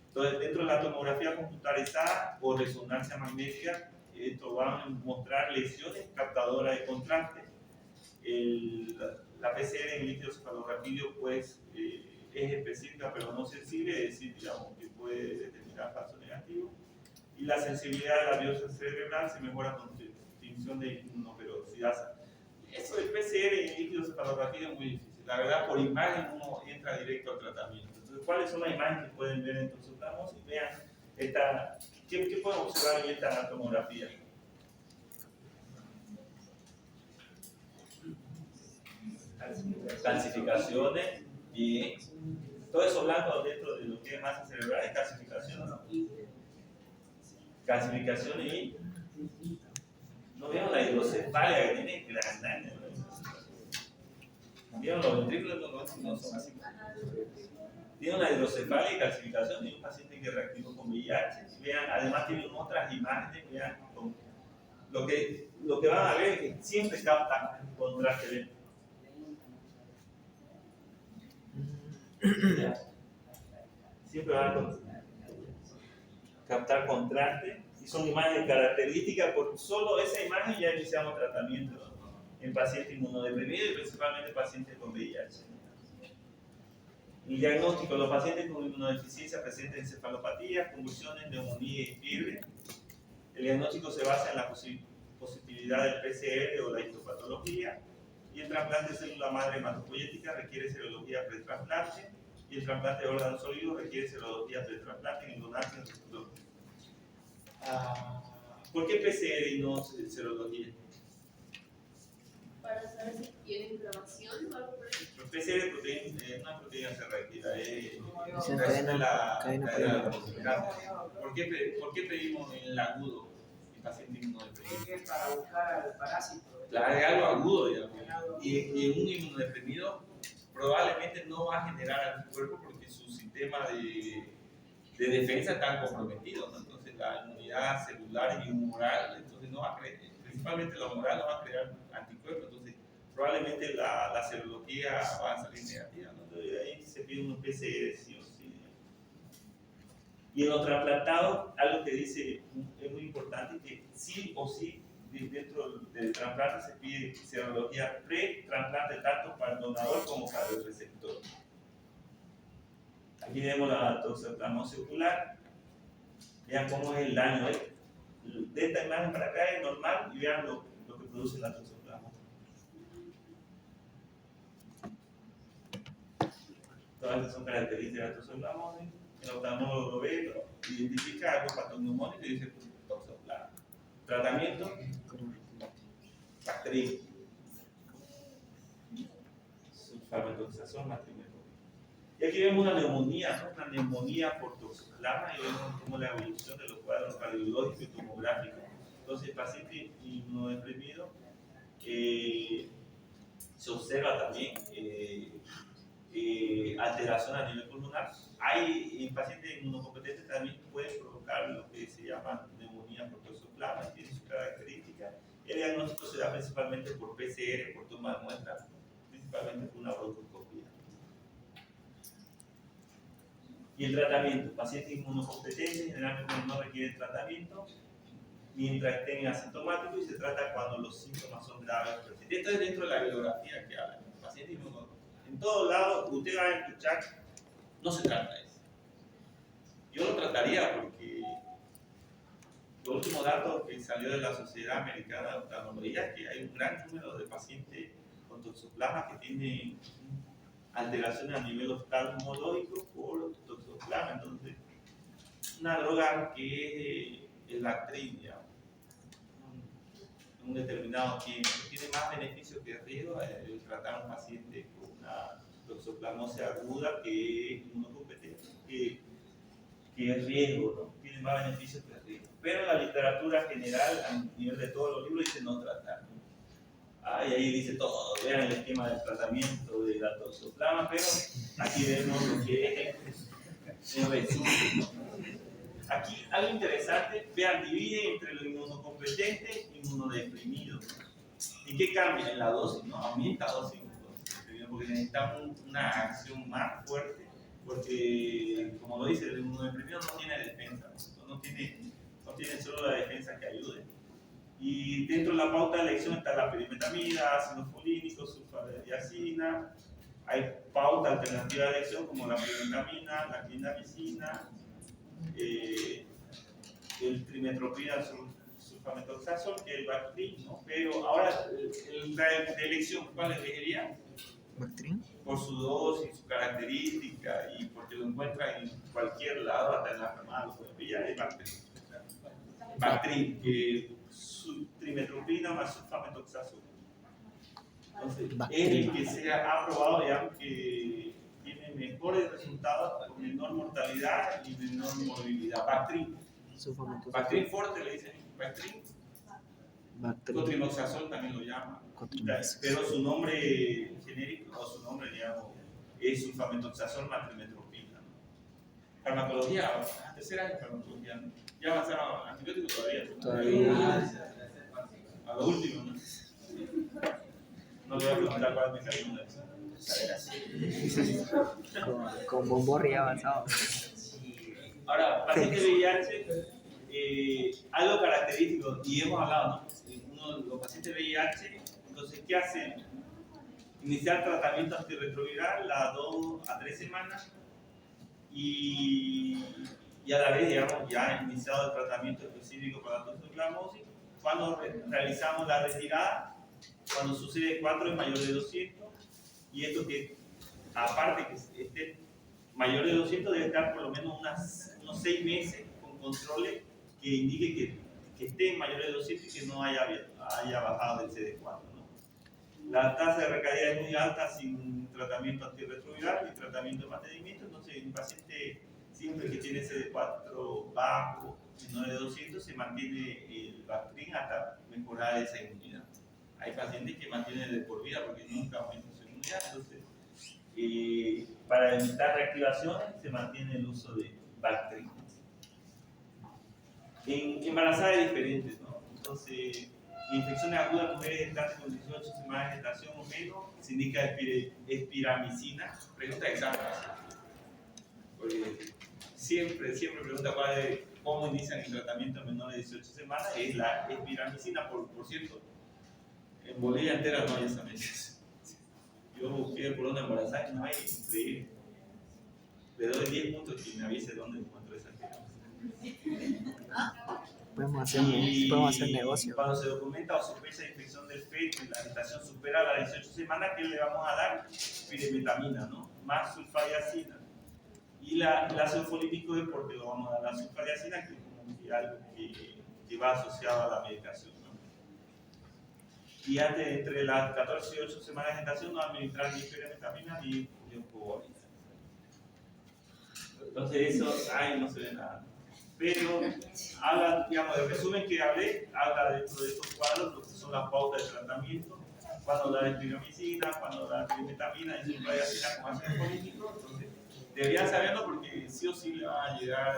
Entonces, dentro de la tomografía computarizada o resonancia magnética, esto va a mostrar lesiones captadoras de contraste. La PCR en líquido cefalorraquídeo pues, es específica pero no sensible, es decir, digamos, que puede determinar falso negativo. Y la sensibilidad de la biopsia cerebral se mejora con distinción de inmunoperoxidasa. Eso del PCR en líquido cefalorraquídeo es muy difícil. La verdad, por imagen uno entra directo al tratamiento. Entonces, ¿cuáles son las imágenes que pueden ver en toxoplasmosis? Vean, ¿qué pueden observar en esta tomografía? Calcificaciones, bien. Todo eso blanco dentro de lo que es masa cerebral es calcificación, ¿no? Calcificaciones y no vieron la hidrocefalia que tiene grandaña. ¿Vieron los ventrículos? No son así. Tiene una hidrocefalia y calcificación de un paciente que reactivó con VIH. Vean, además tienen otras imágenes, vean, lo que van a ver es que siempre capta contraste. Siempre van a captar contraste y son imágenes características. Por solo esa imagen ya iniciamos tratamiento en pacientes inmunodeprimidos y principalmente pacientes con VIH. El diagnóstico: los pacientes con inmunodeficiencia presentan encefalopatías, convulsiones, neumonía y fiebre. El diagnóstico se basa en la positividad del PCR o la histopatología. Y el trasplante de célula madre hematopoyética requiere serología pretrasplante. Y el trasplante de órganos sólidos requiere serología pretrasplante en donantes de recursos. ¿Por qué PCR y no serología? Para saber si tiene inflamación o algo por eso. El PCR es una proteína C reactiva, es cadena la replicancia. ¿Por qué pedimos en el agudo el paciente inmunodeprimido? Es para buscar al parásito. Claro, es algo agudo, digamos. Y un inmunodeprimido probablemente no va a generar anticuerpos porque su sistema de defensa está comprometido, ¿no? Entonces la inmunidad celular y humoral, entonces no va a crear, principalmente la humoral no va a crear anticuerpos, entonces probablemente la serología va a salir negativa, ¿no? Entonces ahí se pide un PCR sí o sí. Y en los trasplantados, algo que dice es muy importante, que sí o sí dentro del trasplante se pide serología pre-trasplante tanto para el donador como para el receptor. Aquí vemos la toxoplasmosis ocular. Vean cómo es el daño. De esta imagen para acá es normal y vean lo que produce la toxoplasmosis. Todas estas son características de la toxoplasmosis. El oftalmólogo lo ve, lo identifica algo patognomónico y dice toxoplasma. Tratamiento: bacteria. Sulfametoxazol, matrimetol. Y aquí vemos una neumonía, ¿no? Una neumonía por toxoplasma y vemos cómo la evolución de los cuadros radiológicos y tomográficos. Entonces, el paciente inmunodeprimido se observa también alteración a nivel pulmonar. Hay en pacientes inmunocompetentes también pueden provocar lo que se llama neumonía por toxoplasma, tiene su característica. El diagnóstico se da principalmente por PCR, por toma de muestra, principalmente por una broncoescopía. Y el tratamiento: pacientes inmunocompetentes generalmente no requieren tratamiento mientras estén asintomáticos y se trata cuando los síntomas son graves. Esto es dentro de la bibliografía que habla. Pacientes inmunocompetentes. En todos lados usted va a escuchar, no se trata de eso. Yo lo trataría porque los últimos datos que salió de la Sociedad Americana de Oftalmología es que hay un gran número de pacientes con toxoplasma que tienen alteraciones a nivel oftalmológico por toxoplasma. Entonces, una droga que es el Bactrim, digamos, un determinado tiempo, tiene más beneficios que riesgo el tratar a un paciente con una toxoplasmosis aguda que es inmunocompetente, que es riesgo, ¿no? Tiene más beneficios que riesgo. Pero la literatura general, a nivel de todos los libros, dice no tratar, ¿no? Y ahí dice todo, vean el esquema del tratamiento de la toxoplasma, pero aquí vemos lo que es el resumen, ¿no? Aquí algo interesante, vean, divide entre lo inmunocompetente y inmunodeprimido. ¿En qué cambia? En la dosis, ¿no? Aumenta la dosis, porque necesitamos una acción más fuerte, porque, como lo dice, el inmunodeprimido no tiene defensa, no tiene solo la defensa que ayude. Y dentro de la pauta de elección está la perimetamina, ácido folínico, sulfadiazina. Hay pauta alternativa de elección como la perimetamina, la clindamicina, el trimetoprim, sulfamethoxazol, que es el Bactrim, ¿no? Pero ahora, la de elección, ¿cuál elegiría? ¿Bactrim? Por su dosis, su característica y porque lo encuentra en cualquier lado, hasta en la farmacia, lo pueden pillar, es Bactrim. Bactrim, que trimetoprim más sulfamethoxazol. Entonces, es el que se ha probado, digamos, que tiene mejores resultados con menor mortalidad y menor morbilidad. Bactrim. Bactrim fuerte le dicen. Bactrim. Cotrimoxazol también lo llama. Pero su nombre genérico o su nombre, digamos, es sulfamethoxazol más trimetoprim, ¿no? Farmacología, tercera año de farmacología, ¿no? Ya avanzaron antibióticos todavía. A lo último, ¿no? No le voy a preguntar cuál me cayó una vez. Con Bomborri avanzado. Ahora, paciente VIH, algo característico, y hemos hablado, ¿no? Uno de los pacientes VIH, entonces, ¿qué hacen? Iniciar tratamiento antirretroviral las 2 a 3 semanas y a la vez, digamos, ya iniciado el tratamiento específico para la toxoplasmosis. Cuando realizamos la retirada, cuando sucede 4 es mayor de 200, y esto que, aparte que esté mayor de 200, debe estar por lo menos unos 6 meses con controles que indique que esté mayor de 200 y que no haya bajado del CD4, ¿no? La tasa de recaída es muy alta sin tratamiento antirretroviral y tratamiento de mantenimiento. Entonces, un paciente siempre que tiene CD4 bajo, menor de 200, se mantiene el Bactrim hasta mejorar esa inmunidad. Hay pacientes que mantienen de por vida porque nunca aumentan su inmunidad. Entonces, para evitar reactivaciones, se mantiene el uso de Bactrim. En embarazadas es diferente, ¿no? Entonces, infecciones agudas en mujeres gestantes con 18 semanas de gestación o menos, se indica espiramicina. Pregunta de examen. Porque siempre pregunta cómo inician el tratamiento en menores de 18 semanas. Es la espiramicina, por cierto. En Bolivia entera no hay esa medicina. Yo busqué por dónde embarazar y no hay, increíble. Le doy 10 puntos que me avise dónde encuentro esa espiramicina. Podemos hacer negocio. Cuando se documenta o sospecha de infección del feto y la gestación supera las 18 semanas, ¿qué le vamos a dar? Pirimetamina, ¿no? Más sulfadiazina. Y el ácido folítico es porque lo vamos a dar la sulfadiazina, que es como que algo que va asociado a la medicación, ¿no? Y antes, entre las 14 y 8 semanas de gestación, no administrar ni pirimetamina ni leucovorin. Entonces eso, ahí no se ve nada. Pero habla, digamos, el resumen que hablé, habla dentro de estos cuadros lo que son las pautas de tratamiento, cuando dar espiramicina, cuando dar pirimetamina y sulfadiazina con ácido folítico. Entonces, deberían saberlo porque sí o sí le va a llegar.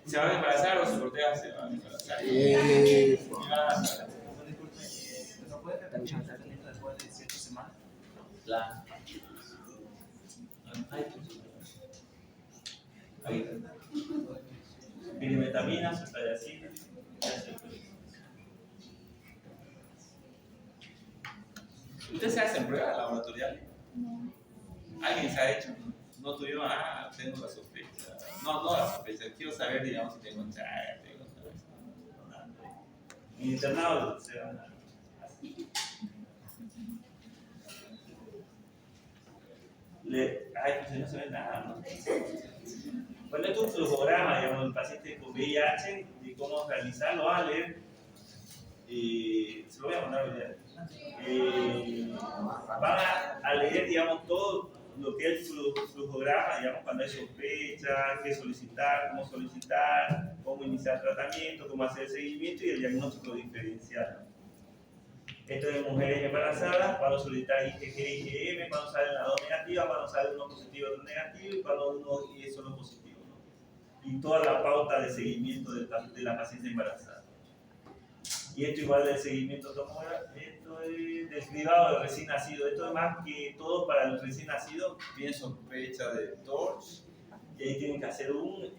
¿Se va a embarazar o se sortea? Se va a embarazar. ¿No puede repetir el tratamiento después de 18 semanas? Claro. Ahí. Pirimetamina, sulfadiazina. ¿Ustedes se hacen pruebas laboratoriales? No. ¿Alguien se ha hecho? No tuvieron, tengo la sospecha. No la sospecha, quiero saber, digamos, si tengo chat, tengo en internado se van a así. Ay, pues no se ve nada, ¿no? Bueno, esto es un flujograma, digamos, del paciente con VIH, de cómo realizarlo, van a leer, se lo voy a mandar hoy día. Van a leer, digamos, todo lo que es el flujograma, digamos, cuando hay sospecha, qué solicitar, cómo iniciar tratamiento, cómo hacer el seguimiento y el diagnóstico diferencial. Esto de mujeres embarazadas, cuando solicitar IgG y IgM, cuando salen las dos negativas, cuando sale uno positivo y otro negativo, y cuando uno es solo positivo, ¿no? Y toda la pauta de seguimiento de la paciente embarazada. Y esto igual del seguimiento tomográfico, esto es del cribado del recién nacido. Esto es más que todo para el recién nacido, tiene sospecha de TORCH, y ahí tienen que hacer un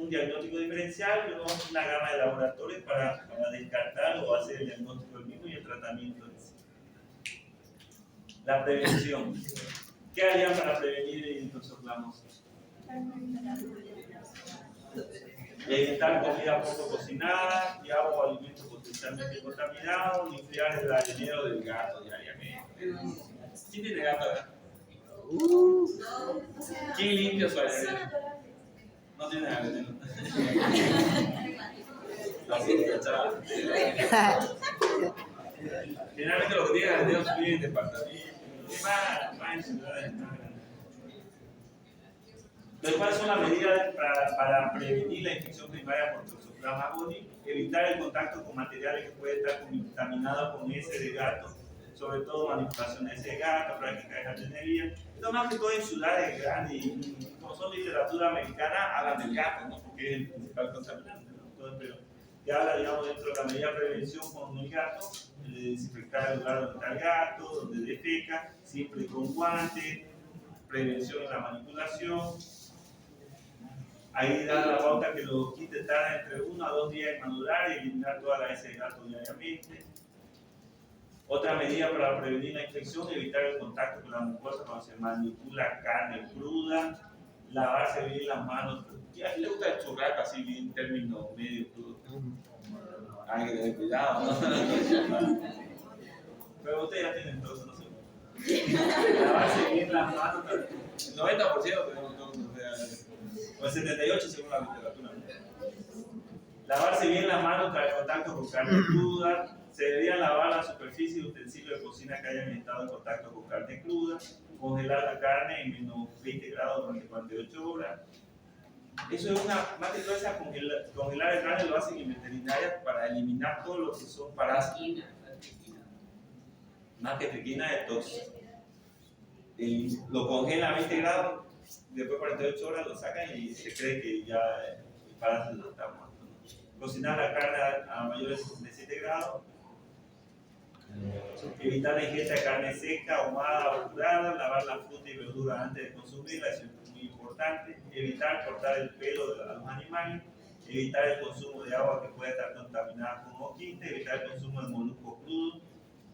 diagnóstico diferencial y una gama de laboratorios para descartar o hacer el diagnóstico del mismo y el tratamiento en sí. La prevención. ¿Qué harían para prevenir el toxoplasmosis? Evitar comida poco cocinada, y agua o alimentos potencialmente contaminados, limpiar el arenero del gato diariamente. ¿Quién tiene gato acá? ¿Quién limpia su arenero? No tiene arenero. Generalmente los que tienen areneros viven en departamentos. ¿Qué más en ciudades? Entonces, ¿cuáles son las medidas para prevenir la infección primaria por Toxoplasma gondii? Evitar el contacto con materiales que pueden estar contaminados con heces de gato, sobre todo manipulación de heces de gato, prácticas de jardinería. Esto más que todo en ciudades grandes, y como son literatura americana, hablan del gato, ¿no? Porque es el principal contaminante, ¿no? Entonces, pero ya habla, digamos, dentro de la medida de prevención con el gato, desinfectar el lugar donde está el gato, donde defeca, siempre con guantes, prevención en la manipulación. Ahí da la pauta que los kits tardan entre 1 a 2 días en madurar y eliminar toda la heces de gato diariamente. Otra medida para prevenir la infección, evitar el contacto con la mucosa cuando se manipula carne cruda, lavarse bien las manos. ¿A quién le gusta el churrasco así bien término medio crudo? Hay que tener cuidado, ¿no? Pero ustedes ya tienen todo eso, no sé. Lavarse bien las manos. El 90% tenemos todo. O el 78% según la literatura. Lavarse bien las manos tras el contacto con carne cruda. Se debería lavar la superficie de utensilios de cocina que hayan estado en contacto con carne cruda. Congelar la carne en menos 20 grados durante 48 horas. Eso es más que todo esa congelar el carne lo hacen en veterinaria para eliminar todo lo que son parásitos. Más que triquina de tóxico. Lo congelan a 20 grados, después de 48 horas lo sacan y se cree que ya el parásito está muerto. Cocinar la carne a mayores de 67 grados. Evitar la ingesta de carne seca, ahumada o curada. Lavar la fruta y verdura antes de consumirla, eso es muy importante. Evitar cortar el pelo a los animales. Evitar el consumo de agua que pueda estar contaminada con oquinte. Evitar el consumo de moluscos crudos.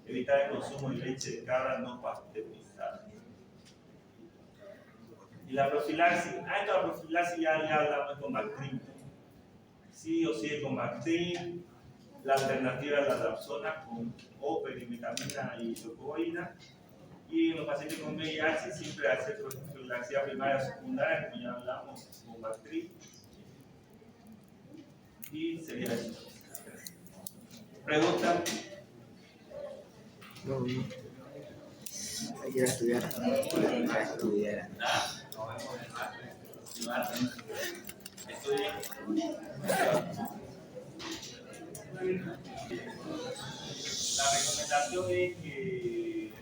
Evitar el consumo de leche de cabra no pasteurizada. Y la profilaxis, esto la profilaxis ya hablamos con Bactrim. Sí o sí con Bactrim. La alternativa es la Dapsona o perimetamina y leucovoridina. Y en los pacientes con VIH siempre hacer profilaxia primaria o secundaria, como ya hablamos con Bactrim. Y sería eso. ¿Pregunta? No, no. Hay que ir a estudiar. A estudiar. La recomendación es que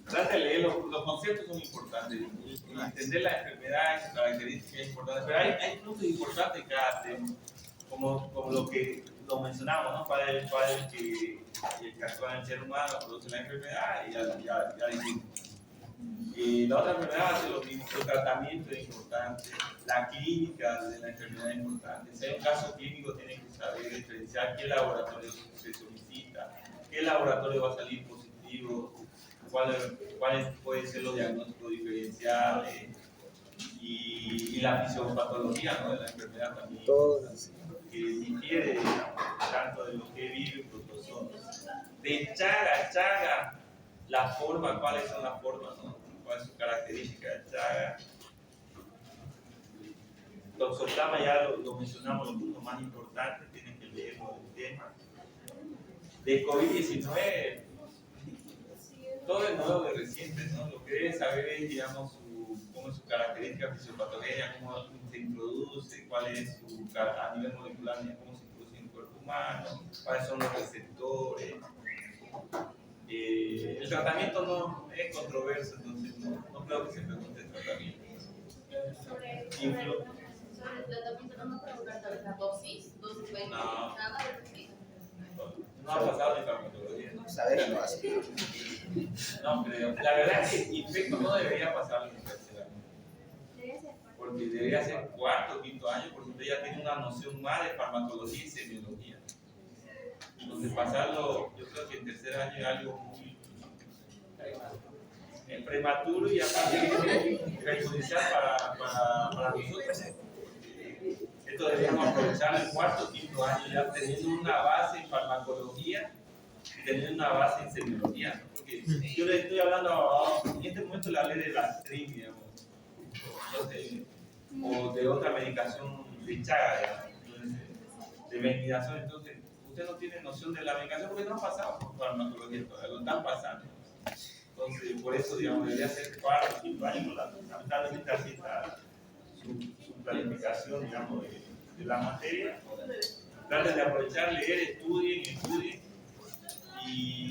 trate de leer los conceptos, son importantes. Entender la enfermedad, sus características es importante, pero hay puntos importantes en cada tema, como lo que lo mencionamos, ¿no? ¿Cuál es el que actúa en el ser humano, produce la enfermedad? Y ya dijimos. Y la otra enfermedad va a ser lo mismo, el tratamiento es importante, la clínica de la enfermedad es importante. Si hay un caso clínico, tienen que saber diferenciar qué laboratorio se solicita, qué laboratorio va a salir positivo, cuáles pueden ser los diagnósticos diferenciales y la fisiopatología, ¿no?, de la enfermedad también. Todas. Que difiere tanto de lo que vive el protozoo. de Chaga, la forma, cuáles son las formas, ¿no? ¿Cuál es su característica de Chaga? Toxoplasma ya lo mencionamos, los puntos más importantes, tienen que leerlo del tema. De COVID-19, todo es nuevo de reciente, ¿no? Lo que deben saber es, digamos, cómo es su característica fisiopatogénica, cómo se introduce, cuál es su, a nivel molecular, cómo se introduce en el cuerpo humano, cuáles son los receptores. El tratamiento no es controverso, entonces no creo que se pregunte el tratamiento. Sobre el tratamiento no me preguntan tal vez la dosis 20, No. nada de eso. No ha pasado ni farmacología. Saber no hace. No creo. La verdad es que infecto no debería pasar en el tercer año. Debe ser Porque debería ser cuarto o quinto año, porque usted ya tiene una noción más de farmacología y semiología. Entonces pasarlo, yo creo que en tercer año es algo muy prematuro y aparte perjudicial para nosotros. Esto deberíamos aprovechar el cuarto o quinto año ya teniendo una base en farmacología y teniendo una base en semiología, ¿no? Porque yo le estoy hablando en este momento le hablé de la TRIM, digamos, o de otra medicación de Chaga, de ventilación. Entonces usted no tiene noción de la medicación porque no ha pasado por farmacología todavía, lo están pasando. Entonces por eso, digamos, debería ser cuarto o quinto año, lamentablemente así está su planificación, digamos, de la materia. Traten de aprovechar, leer, estudien y